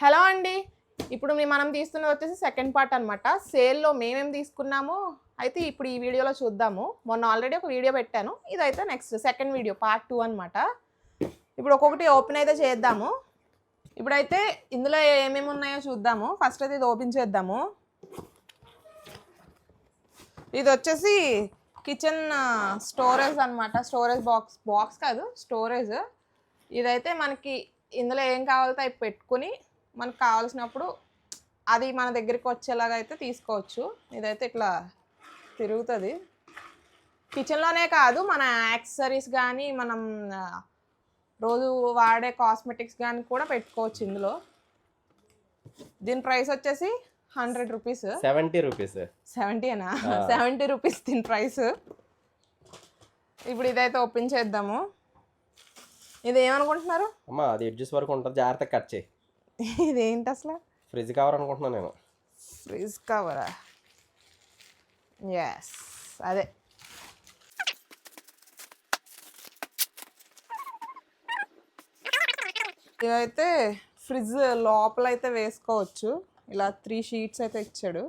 Hello అండి. ఇప్పుడు మనం తీస్తున్నది వచ్చేసి సెకండ్ పార్ట్ అనమాట. సేల్‌లో మేమేం తీసుకున్నామో అయితే ఇప్పుడు ఈ వీడియోలో చూద్దాము. మొన్న ఆల్రెడీ ఒక వీడియో పెట్టాను. ఇదైతే నెక్స్ట్ సెకండ్ వీడియో పార్ట్ 2 అనమాట. ఇప్పుడు ఒక్కొక్కటి ఓపెన్ అయితే చేద్దాము. ఇప్పుడైతే ఇందులో ఏమేమి ఉన్నాయో చూద్దాము. ఫస్ట్ అయితే ఇది ఓపెన్ చేద్దాము. ఇది వచ్చేసి కిచెన్ స్టోరేజ్ అనమాట. స్టోరేజ్ బాక్స్ కాదు, స్టోరేజ్. ఇదైతే మనకి ఇందులో ఏం కావాలో అవి పెట్టుకుని మనకు కావాల్సినప్పుడు అది మన దగ్గరికి వచ్చేలాగా అయితే తీసుకోవచ్చు. ఇదైతే ఇట్లా తిరుగుతుంది. కిచెన్లోనే కాదు, మన యాక్సెసరీస్ కానీ మనం రోజు వాడే కాస్మెటిక్స్ కానీ కూడా పెట్టుకోవచ్చు ఇందులో. దీని ప్రైస్ వచ్చేసి 100 రూపీస్. 70 రూపీస్. 70నా? 70 రూపీస్ దీని ప్రైస్. ఇప్పుడు ఇదైతే ఓపెన్ చేద్దాము. ఇది ఏమనుకుంటున్నారు? అమ్మా అది ఎడ్జెస్ వరకు ఉంటుంది, జాగ్రత్తగా కట్ చేయి. ఇదేంటి అసలు? ఫ్రిడ్జ్ కవర్ అనుకుంటున్నాను నేను. ఫ్రిడ్జ్ కవరా? ఎస్, అదే. ఇవైతే ఫ్రిడ్జ్ లోపల అయితే వేసుకోవచ్చు. ఇలా 3 షీట్స్ అయితే ఇచ్చాడు.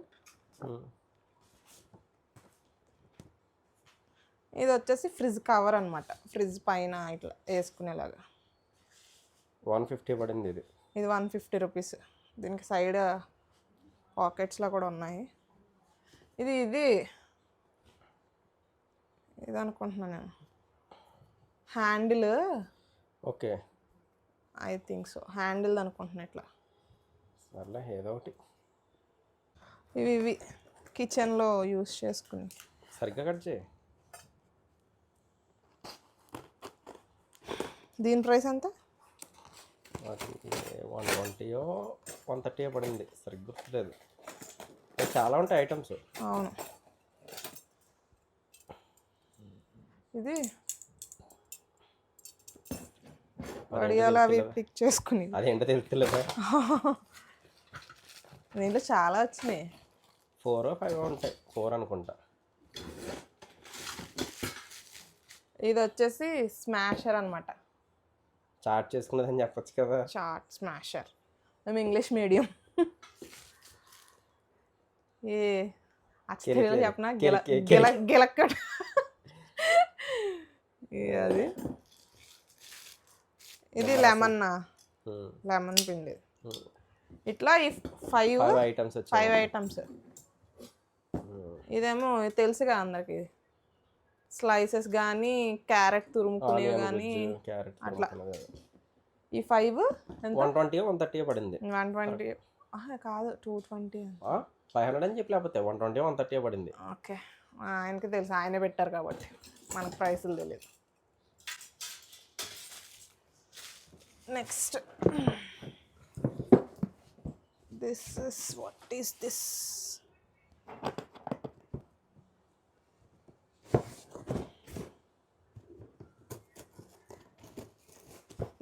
ఇది వచ్చేసి ఫ్రిడ్జ్ కవర్ అనమాట. ఫ్రిడ్జ్ పైన ఇట్లా వేసుకునేలాగా 150 పడింది ఇది. ఇది 150 రూపీస్. దీనికి సైడ్ పాకెట్స్లో కూడా ఉన్నాయి. ఇది ఇది ఇది అనుకుంటున్నాను నేను. Handle. Okay, I think so. Handle అనుకుంటున్నా ఇట్లా. సర్లే ఏదో ఒకటి. ఇవి కిచెన్లో యూస్ చేసుకుని. సరిగ్గా కట్ చేయి. దీని ప్రైస్ ఎంత? 120 130 పడింది, సరిగ్గా గుర్తులేదు. చాలా ఉంటాయి ఐటమ్స్. అవును. ఇది వడియాలు అవి పిక్ చేసుకుని. అదేంటో తెలుస్తలేదా? దీంట్లో చాలా వచ్చినాయి. 4 or 5 ఉంటాయి. 4 అనుకుంటా. ఇది వచ్చేసి స్మాషర్ అనమాట. చాట్ చేసుకున్నదని చెప్పచ్చు కదా. Chat smasher. మేము ఇంగ్లీష్ మీడియం. ఏ అచ్చరిలో చెప్పనా? గిలక్కట్. అది ఇది లెమన్ పిండి. ఇట్లా ఈ 5 ఐటమ్స్. ఇదేమో తెలుసుగా అందరికి. స్లైసెస్ కానీ, క్యారెట్ తురుముకునేవి కానీ అట్లా. ఈ 5 120 130 పడింది. 120 కాదు, 220. 500 అని చెప్పి, లేకపోతే 120 130 పడింది. ఓకే, ఆయనకి తెలుసు, ఆయన పెట్టారు కాబట్టి మనకు ప్రైసులు తెలియదు. Next this is what is this?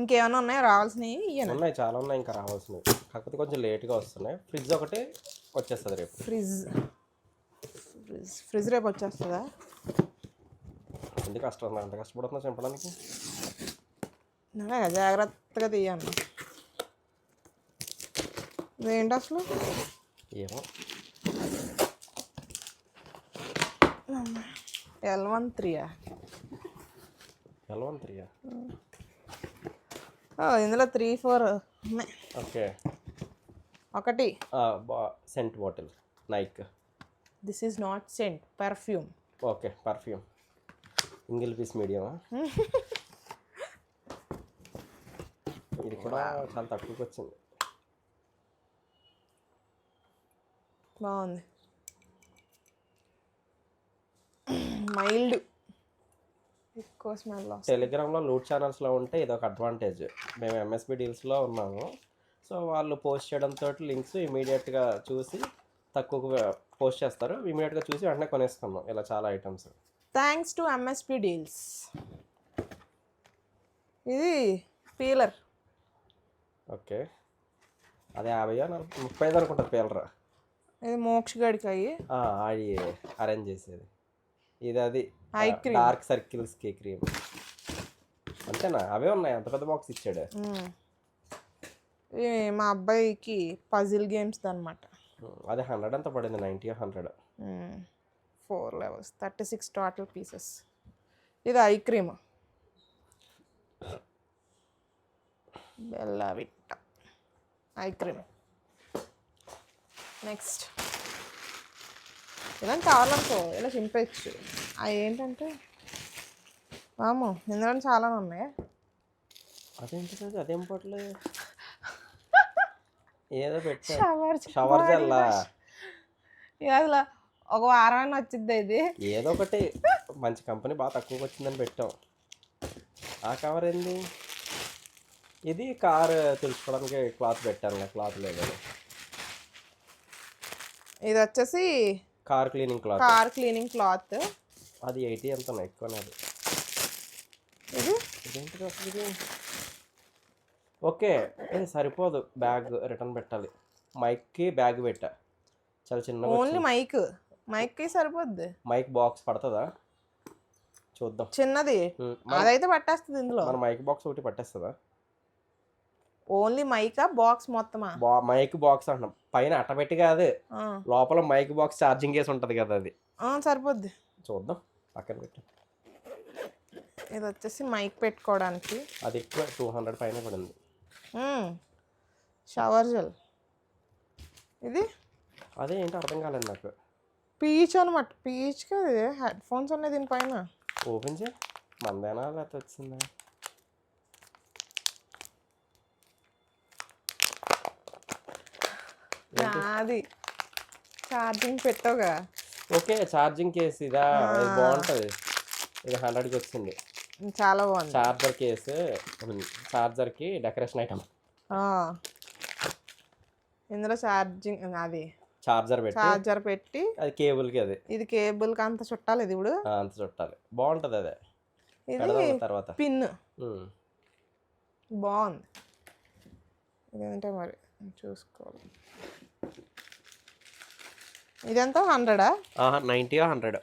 ఇంకేమైనా ఉన్నాయో రావాల్సినవి? ఉన్నాయి, చాలా ఉన్నాయి ఇంకా రావాల్సినవి. కాకపోతే కొంచెం లేట్గా వస్తున్నాయి. ఫ్రిడ్జ్ ఒకటి వచ్చేస్తుంది రేపు. ఫ్రిడ్జ్ రేపు వచ్చేస్తుందా? ఎందుకు కష్టం, అంత కష్టపడుతున్నా చంపడానికి. జాగ్రత్తగా తీయాలి. ఇదేంటి అసలు? ఏమో. L13. ఇందులో 3-4 ఉన్నాయి. ఓకే. ఒకటి scent bottle, Nike. This is not scent, perfume. Okay, perfume. Single piece మీడియమా? ఇది కూడా చాలా తక్కువకి వచ్చింది. బాగుంది. మైల్డ్, ఎక్కువ స్మెల్. టెలిగ్రామ్లో లూట్ ఛానల్స్లో ఉంటే ఇదొక అడ్వాంటేజ్. మేము ఎంఎస్పి డీల్స్లో ఉన్నాము. సో వాళ్ళు పోస్ట్ చేయడంతో లింక్స్ ఇమీడియట్గా చూసి తక్కువగా పోస్ట్ చేస్తారు. ఇమీడియట్గా చూసి వెంటనే కొనేసుకున్నాం ఇలా చాలా items. Thanks to MSP deals. ఇది పీలర్. ఓకే, అదే 50 35 అనుకుంటుంది పీలర్. ఇది మోక్ష గడికి అది అరేంజ్ చేసేది. ఇది అది డార్క్ సర్కిల్స్కి క్రీమ్. అంతేనా? అవే ఉన్నాయి, అంత పెద్ద బాక్స్ ఇచ్చాడు. ఇది మా అబ్బాయికి పజిల్ గేమ్స్ అనమాట. అది 100 ఎంత పడింది, 90 100. 4 levels 36 టోటల్ పీసెస్. ఇది ice cream Bella Vitta ice cream. Next ఇలా కావాలనుకో ఇలా చింపేయచ్చు. అవి ఏంటంటే వాము ఇందులో చాలా ఉన్నాయి. అదేంటి అదేం పొట్లే ఏదో పెట్టా, షవర్ షవర్ జెల్లా. ఇది అసలు ఒక వారాన్ని వచ్చింది ఇది. ఏదో ఒకటి మంచి కంపెనీ బాగా తక్కువకి వచ్చిందని పెట్టాం. ఆ కవర్ ఏంది, ఇది కార్ తుడుచుకోవడానికి క్లాత్ పెట్టాను, క్లాత్ లేదు. ఇది వచ్చేసి car cleaning cloth. Car cleaning cloth. అది 80 ఎంత ఎక్కువనే. అది ఇది ఇదేంటిది అసలు ఇది? ఓకే, ఇది సరిపోదు, బ్యాగ్ రిటర్న్ పెట్టాలి. మైక్కి బ్యాగ్ పెట్టా, చాలా చిన్నగా. ఓన్లీ మైక్కి సరిపోద్ది. మైక్ బాక్స్ పడుతుందా చూద్దాం. చిన్నది అదైతే పట్టేస్తుంది. ఇందులో మన మైక్ బాక్స్ ఒకటి పట్టేస్తుందా? ఓన్లీ మైకా బాక్స్ మొత్తమా? మైక్ బాక్స్ అంటున్నాం, పైన అట్టపెట్టి కాదు, లోపల మైక్ బాక్స్ ఛార్జింగ్ కేసు ఉంటుంది కదా, అది సరిపోద్ది. చూద్దాం, పక్కన పెట్టి. ఇది వచ్చేసి మైక్ పెట్టుకోవడానికి. అది ఎక్కువ 200 పైన పడింది. Shower gel. ఇది అదే ఏంటి అర్థం కాలేదు నాకు. పీచ్ అనమాట. పీచ్ కదా, హెడ్ ఫోన్స్ ఉన్నాయి దీనిపైన. ఓపెన్ చేయి, మందేనా లేకపోతే వచ్చిందా? అది ఛార్జింగ్ పెట్టవుగా. ఓకే, ఛార్జింగ్ కేసు ఇదా? ఇది బాగుంటుంది. ఇది 100కి వచ్చింది. చాలా బాగుంది. చార్జర్ కేసు, చార్జర్కి డెకరేషన్ ఐటమ్. ఇందులో ఛార్జింగ్ అది చార్జర్ పెట్టి అది కేబుల్కి. అది ఇది కేబుల్కి అంత చుట్టాలి. ఇది ఇప్పుడు అంత చుట్టాలి, బాగుంటుంది. అదే ఇది తర్వాత పిన్ బాగుంది. ఇదేంటే మరి చూసుకోవాలి. ఇదెంత 100? 90 100.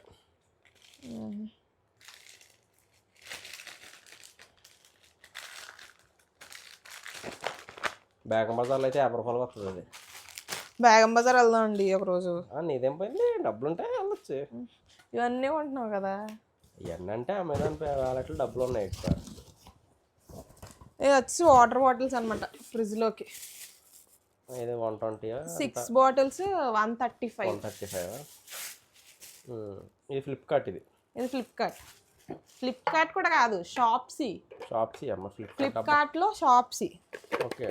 బేగం బజార్లో అయితే 50 రూపాయలు వస్తుంది. అది బేగం బజార్ వెళ్దాం అండి ఒకరోజు. నీదేం పోయింది, డబ్బులు ఉంటే వెళ్ళొచ్చు. ఇవన్నీ కొంటున్నావు కదా. ఇవన్నీ అంటే అమెజాన్ వాళ్ళకి డబ్బులు ఉన్నాయి ఎక్కువ. ఇది వచ్చి వాటర్ బాటిల్స్ అనమాట, ఫ్రిడ్జ్లోకి. ఇది 120. 6 బాటిల్స్ 135. 135. ఇది ఫ్లిప్కార్ట్. ఇది ఫ్లిప్కార్ట్ కూడా కాదు, షాప్సీ అమ్మ. ఫ్లిప్కార్ట్లో షాప్సీ. ఓకే,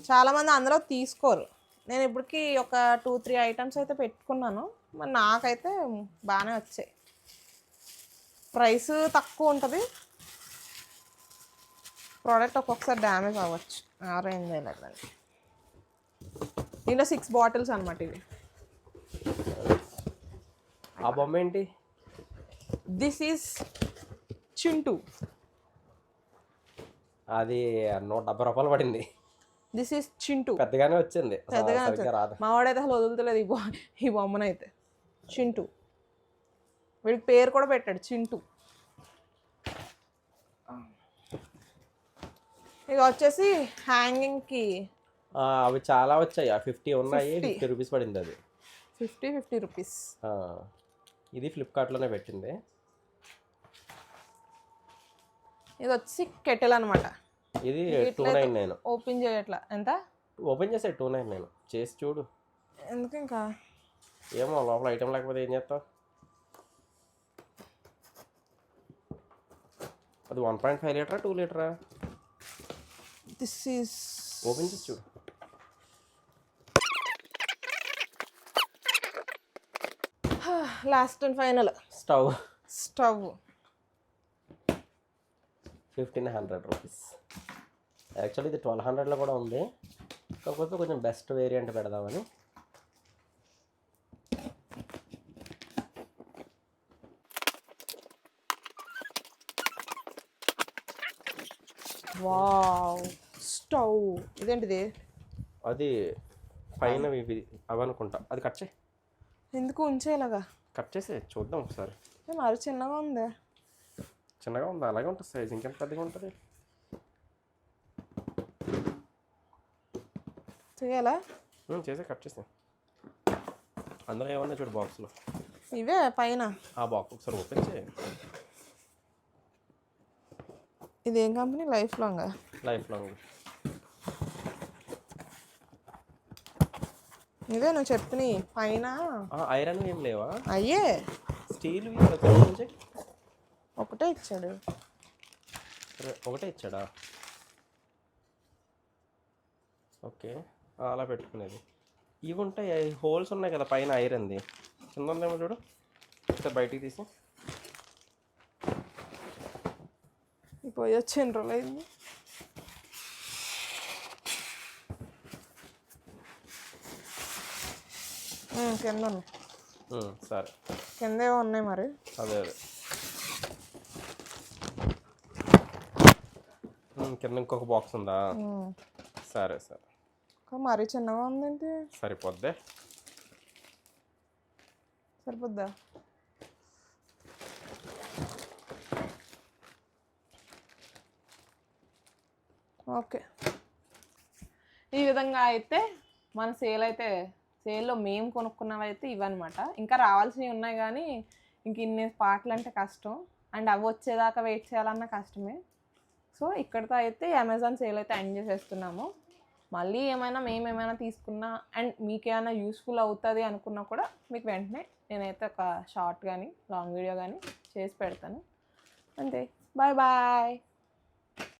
చాలామంది అందులో తీసుకోరు. నేను ఇప్పటికి ఒక 2-3 ఐటమ్స్ అయితే పెట్టుకున్నాను. మరి నాకైతే బాగానే వచ్చాయి. ప్రైస్ తక్కువ ఉంటుంది, ప్రోడక్ట్ ఒక్కొక్కసారి డ్యామేజ్ అవ్వచ్చు. ఏం చేయలేదండి. దీంట్లో 6 బాటిల్స్ అనమాట. ఇవి ఆ బొమ్మ ఏంటి? This is Chintu. అది 170 రూపాయలు పడింది. This is Chintu. పెద్దగానే వచ్చింది, రాదు. మా వాడైతే అసలు వదులుతలేదు ఈ బొమ్మనైతే. చింటూ, వీడికి పేరు కూడా పెట్టాడు, చింటూ. ఇక వచ్చేసి హ్యాంగింగ్కి అవి చాలా వచ్చాయి. 50 ఉన్నాయి, 50 రూపీస్ పడింది. అది 50 రూపీస్. ఇది ఫ్లిప్కార్ట్లోనే పెట్టింది. ఇది వచ్చి కెటిల్ అనమాట. ఇది 299. ఓపెన్ చేయట్లా. ఎంత ఓపెన్ చేసే 299 చేసి చూడు. ఎందుకు ఇంకా ఏమో లోపల ఐటమ్ లేకపోతే ఏం చేస్తావు? అది 1.5 లీటరా 2 లీటరా? దిస్ ఈజ్ ఓపెన్ చేసి చూడు. Last and final stove 1500 rupees. Actually ఇది 1200లో కూడా ఉంది, కాకపోతే కొంచెం బెస్ట్ వేరియంట్ పెడదామని. Wow, stove. ఇదేంటిది? అది పైన ఇవి అవనుకుంటా. అది కట్ చేయి. ఎందుకు ఉంచేలాగా? కట్ చేసి చూద్దాం ఒకసారి. మరి చిన్నగా ఉంది. చిన్నగా ఉంది, అలాగే ఉంటుంది సైజ్. ఇంకెంత పెద్దగా ఉంటుంది? చేయాలా? చేసే కట్ చేసే. అందులో ఏమన్నా చూడు బాక్స్లో. ఇవే పైన ఆ బాక్స్ ఒకసారి ఓపెన్ చేయి. ఇదేం కంపెనీ? Life long. ఇదే నువ్వు చెప్పిన పైన ఐరన్ ఏం లేవా? అయ్యే స్టీల్ ఒకటే ఇచ్చాడు. ఒకటే ఇచ్చాడా? ఓకే, అలా పెట్టుకునేది. ఇవి ఉంటాయి, హోల్స్ ఉన్నాయి కదా పైన ఐరన్ది. కింద ఉందేమో చూడు, ఒకసారి బయటికి తీసి. పోయి వచ్చి ఎన్ని రోజులు అయింది. కింద ఉన్నాయి. సరే, కింద ఏవో ఉన్నాయి మరి. అదే కింద ఇంకొక బాక్స్ ఉందా? సరే సరే. మరీ చిన్నగా ఉందంటే సరిపోద్దా? ఓకే. ఈ విధంగా అయితే మన సేల్లో మేము కొనుక్కున్నవి అయితే ఇవన్నమాట. ఇంకా రావాల్సినవి ఉన్నాయి కానీ ఇంక ఇన్ని పాటలు అంటే కష్టం, అండ్ అవి వచ్చేదాకా వెయిట్ చేయాలన్నా కష్టమే. సో ఇక్కడితో అయితే అమెజాన్ సేల్ అయితే ఎండ్ చేసేస్తున్నాము. మళ్ళీ మేమేమైనా తీసుకున్నా అండ్ మీకేమైనా యూస్ఫుల్ అవుతుంది అనుకున్నా కూడా మీకు వెంటనే నేనైతే ఒక షార్ట్ కానీ లాంగ్ వీడియో కానీ చేసి పెడతాను. అంతే, బాయ్ బాయ్.